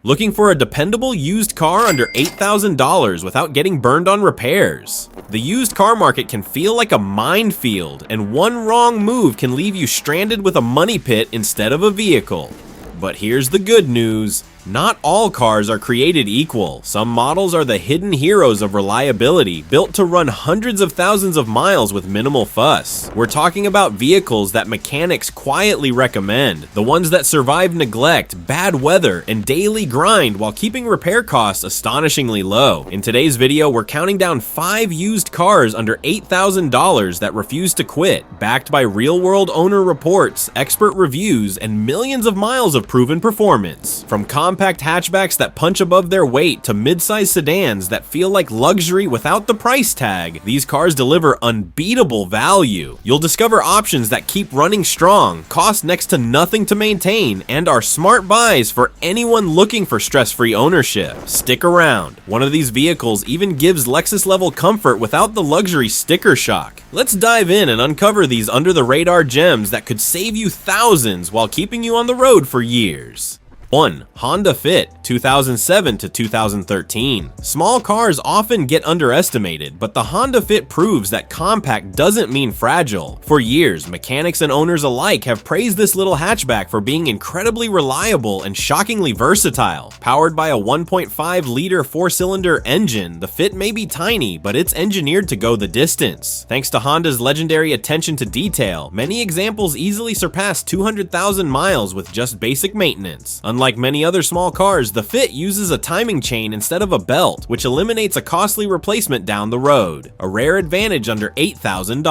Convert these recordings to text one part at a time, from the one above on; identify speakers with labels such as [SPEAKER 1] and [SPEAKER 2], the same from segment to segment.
[SPEAKER 1] Looking for a dependable used car under $8,000 without getting burned on repairs? The used car market can feel like a minefield, and one wrong move can leave you stranded with a money pit instead of a vehicle. But here's the good news. Not all cars are created equal. Some models are the hidden heroes of reliability, built to run hundreds of thousands of miles with minimal fuss. We're talking about vehicles that mechanics quietly recommend, the ones that survive neglect, bad weather, and daily grind while keeping repair costs astonishingly low. In today's video, we're counting down 5 used cars under $8,000 that refuse to quit, backed by real-world owner reports, expert reviews, and millions of miles of proven performance. From compact hatchbacks that punch above their weight to mid-size sedans that feel like luxury without the price tag, these cars deliver unbeatable value. You'll discover options that keep running strong, cost next to nothing to maintain, and are smart buys for anyone looking for stress-free ownership. Stick around. One of these vehicles even gives Lexus-level comfort without the luxury sticker shock. Let's dive in and uncover these under-the-radar gems that could save you thousands while keeping you on the road for years. 1. Honda Fit, 2007 to 2013. Small cars often get underestimated, but the Honda Fit proves that compact doesn't mean fragile. For years, mechanics and owners alike have praised this little hatchback for being incredibly reliable and shockingly versatile. Powered by a 1.5-liter 4-cylinder engine, the Fit may be tiny, but it's engineered to go the distance. Thanks to Honda's legendary attention to detail, many examples easily surpass 200,000 miles with just basic maintenance. Unlike many other small cars, the Fit uses a timing chain instead of a belt, which eliminates a costly replacement down the road, a rare advantage under $8,000.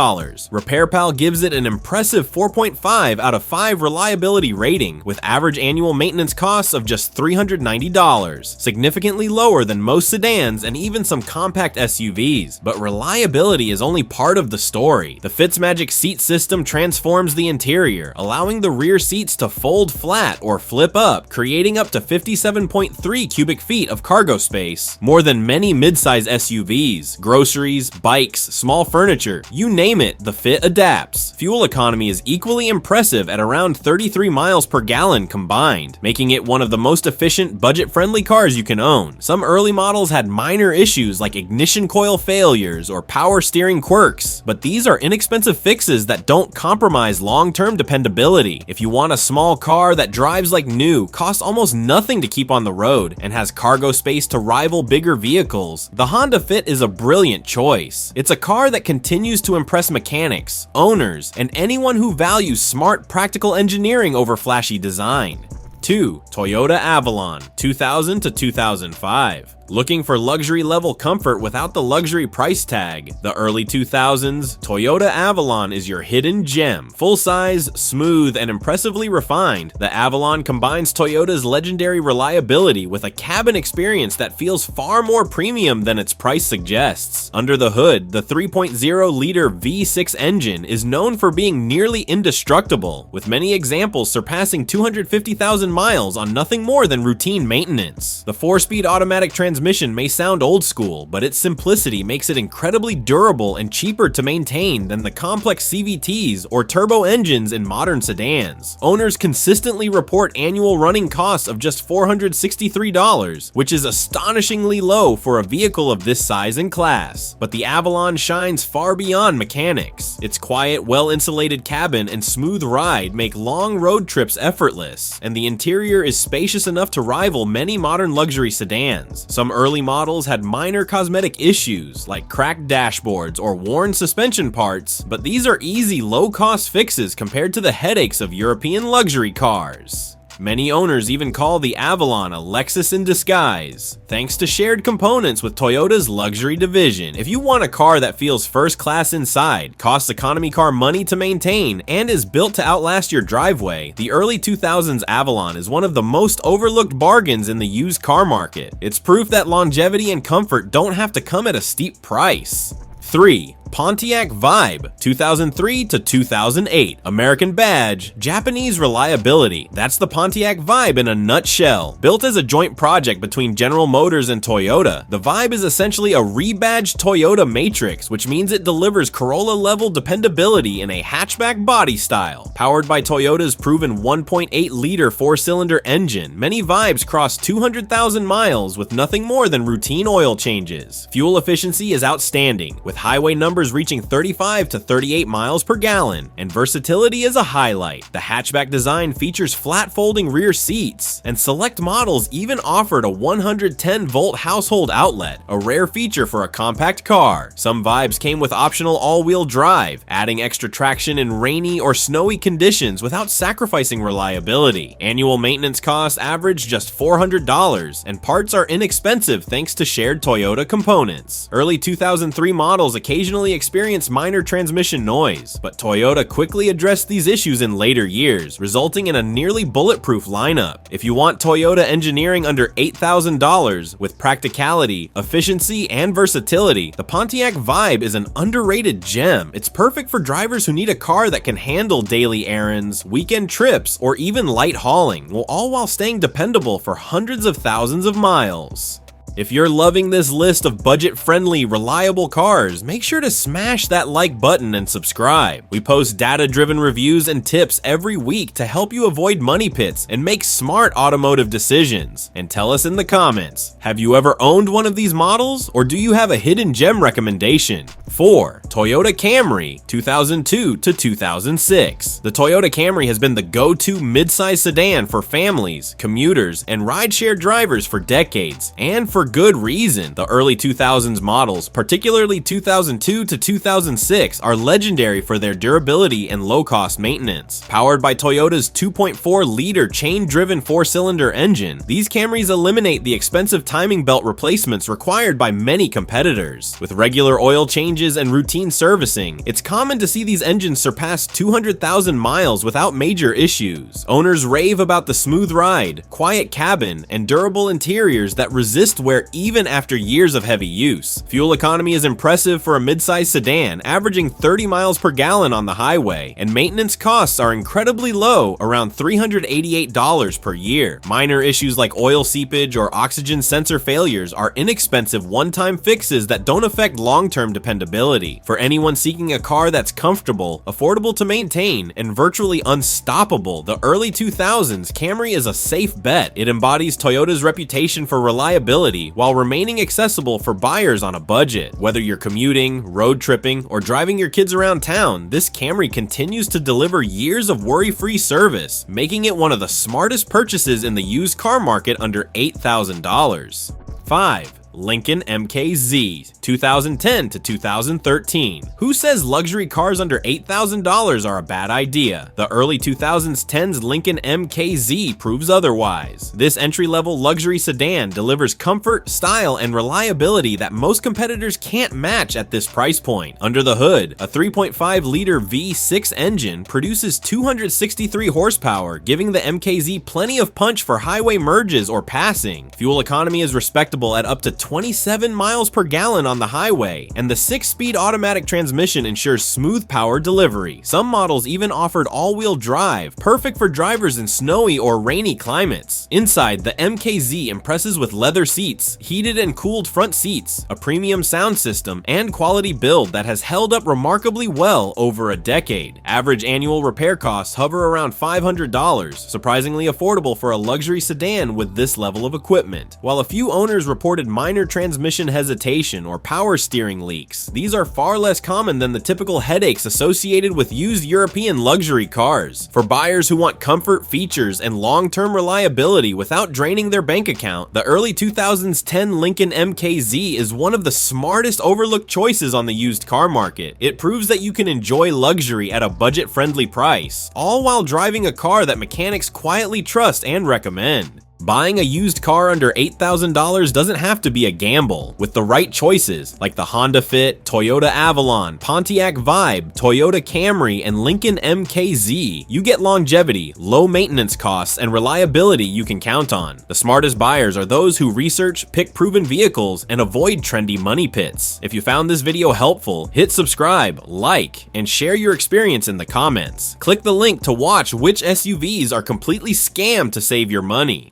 [SPEAKER 1] RepairPal gives it an impressive 4.5 out of 5 reliability rating, with average annual maintenance costs of just $390, significantly lower than most sedans and even some compact SUVs. But reliability is only part of the story. The Fit's magic seat system transforms the interior, allowing the rear seats to fold flat or flip up, creating up to 57.3 cubic feet of cargo space, more than many mid-size SUVs, groceries, bikes, small furniture, you name it, the Fit adapts. Fuel economy is equally impressive at around 33 miles per gallon combined, making it one of the most efficient, budget-friendly cars you can own. Some early models had minor issues like ignition coil failures or power steering quirks, but these are inexpensive fixes that don't compromise long-term dependability. If you want a small car that drives like new, costs almost nothing to keep on the road, and has cargo space to rival bigger vehicles, the Honda Fit is a brilliant choice. It's a car that continues to impress mechanics, owners, and anyone who values smart, practical engineering over flashy design. 2. Toyota Avalon, 2000 to 2005. Looking for luxury-level comfort without the luxury price tag? The early 2000s, Toyota Avalon is your hidden gem. Full-size, smooth, and impressively refined, the Avalon combines Toyota's legendary reliability with a cabin experience that feels far more premium than its price suggests. Under the hood, the 3.0-liter V6 engine is known for being nearly indestructible, with many examples surpassing 250,000 miles on nothing more than routine maintenance. The 4-speed automatic transmission may sound old school, but its simplicity makes it incredibly durable and cheaper to maintain than the complex CVTs or turbo engines in modern sedans. Owners consistently report annual running costs of just $463, which is astonishingly low for a vehicle of this size and class. But the Avalon shines far beyond mechanics. Its quiet, well-insulated cabin and smooth ride make long road trips effortless, and the interior is spacious enough to rival many modern luxury sedans. Some early models had minor cosmetic issues, like cracked dashboards or worn suspension parts, but these are easy, low-cost fixes compared to the headaches of European luxury cars. Many owners even call the Avalon a Lexus in disguise, thanks to shared components with Toyota's luxury division. If you want a car that feels first class inside, costs economy car money to maintain, and is built to outlast your driveway, the early 2000s Avalon is one of the most overlooked bargains in the used car market. It's proof that longevity and comfort don't have to come at a steep price. 3. Pontiac Vibe, 2003 to 2008. American badge, Japanese reliability. That's the Pontiac Vibe in a nutshell. Built as a joint project between General Motors and Toyota, the Vibe is essentially a rebadged Toyota Matrix, which means it delivers Corolla-level dependability in a hatchback body style. Powered by Toyota's proven 1.8-liter four-cylinder engine, many Vibes cross 200,000 miles with nothing more than routine oil changes. Fuel efficiency is outstanding, with highway numbers reaching 35 to 38 miles per gallon, and versatility is a highlight. The hatchback design features flat folding rear seats, and select models even offered a 110-volt household outlet, a rare feature for a compact car. Some Vibes came with optional all-wheel drive, adding extra traction in rainy or snowy conditions without sacrificing reliability. Annual maintenance costs average just $400, and parts are inexpensive thanks to shared Toyota components. Early 2003 models occasionally experienced minor transmission noise, but Toyota quickly addressed these issues in later years, resulting in a nearly bulletproof lineup. If you want Toyota engineering under $8,000 with practicality, efficiency, and versatility, the Pontiac Vibe is an underrated gem. It's perfect for drivers who need a car that can handle daily errands, weekend trips, or even light hauling, all while staying dependable for hundreds of thousands of miles. If you're loving this list of budget-friendly, reliable cars, make sure to smash that like button and subscribe. We post data-driven reviews and tips every week to help you avoid money pits and make smart automotive decisions. And tell us in the comments, have you ever owned one of these models, or do you have a hidden gem recommendation? 4. Toyota Camry, 2002 to 2006. The Toyota Camry has been the go-to midsize sedan for families, commuters, and rideshare drivers for decades, and for good reason. The early 2000s models, particularly 2002 to 2006, are legendary for their durability and low-cost maintenance. Powered by Toyota's 2.4-liter chain-driven four-cylinder engine, these Camrys eliminate the expensive timing belt replacements required by many competitors. With regular oil changes and routine servicing, it's common to see these engines surpass 200,000 miles without major issues. Owners rave about the smooth ride, quiet cabin, and durable interiors that resist wear even after years of heavy use. Fuel economy is impressive for a midsize sedan, averaging 30 miles per gallon on the highway, and maintenance costs are incredibly low, around $388 per year. Minor issues like oil seepage or oxygen sensor failures are inexpensive one-time fixes that don't affect long-term dependability. For anyone seeking a car that's comfortable, affordable to maintain, and virtually unstoppable, the early 2000s Camry is a safe bet. It embodies Toyota's reputation for reliability while remaining accessible for buyers on a budget. Whether you're commuting, road tripping, or driving your kids around town, this Camry continues to deliver years of worry-free service, making it one of the smartest purchases in the used car market under $8,000. 5. Lincoln MKZ, 2010 to 2013. Who says luxury cars under $8,000 are a bad idea? The early 2010s Lincoln MKZ proves otherwise. This entry-level luxury sedan delivers comfort, style, and reliability that most competitors can't match at this price point. Under the hood, a 3.5-liter V6 engine produces 263 horsepower, giving the MKZ plenty of punch for highway merges or passing. Fuel economy is respectable at up to 27 miles per gallon on the highway, and the 6-speed automatic transmission ensures smooth power delivery. Some models even offered all-wheel drive, perfect for drivers in snowy or rainy climates. Inside, the MKZ impresses with leather seats, heated and cooled front seats, a premium sound system, and quality build that has held up remarkably well over a decade. Average annual repair costs hover around $500, surprisingly affordable for a luxury sedan with this level of equipment. While a few owners reported minor transmission hesitation or power steering leaks, these are far less common than the typical headaches associated with used European luxury cars. For buyers who want comfort, features, and long-term reliability without draining their bank account, the early 2010 Lincoln MKZ is one of the smartest overlooked choices on the used car market. It proves that you can enjoy luxury at a budget-friendly price, all while driving a car that mechanics quietly trust and recommend. Buying a used car under $8,000 doesn't have to be a gamble. With the right choices, like the Honda Fit, Toyota Avalon, Pontiac Vibe, Toyota Camry, and Lincoln MKZ, you get longevity, low maintenance costs, and reliability you can count on. The smartest buyers are those who research, pick proven vehicles, and avoid trendy money pits. If you found this video helpful, hit subscribe, like, and share your experience in the comments. Click the link to watch which SUVs are completely scammed to save your money.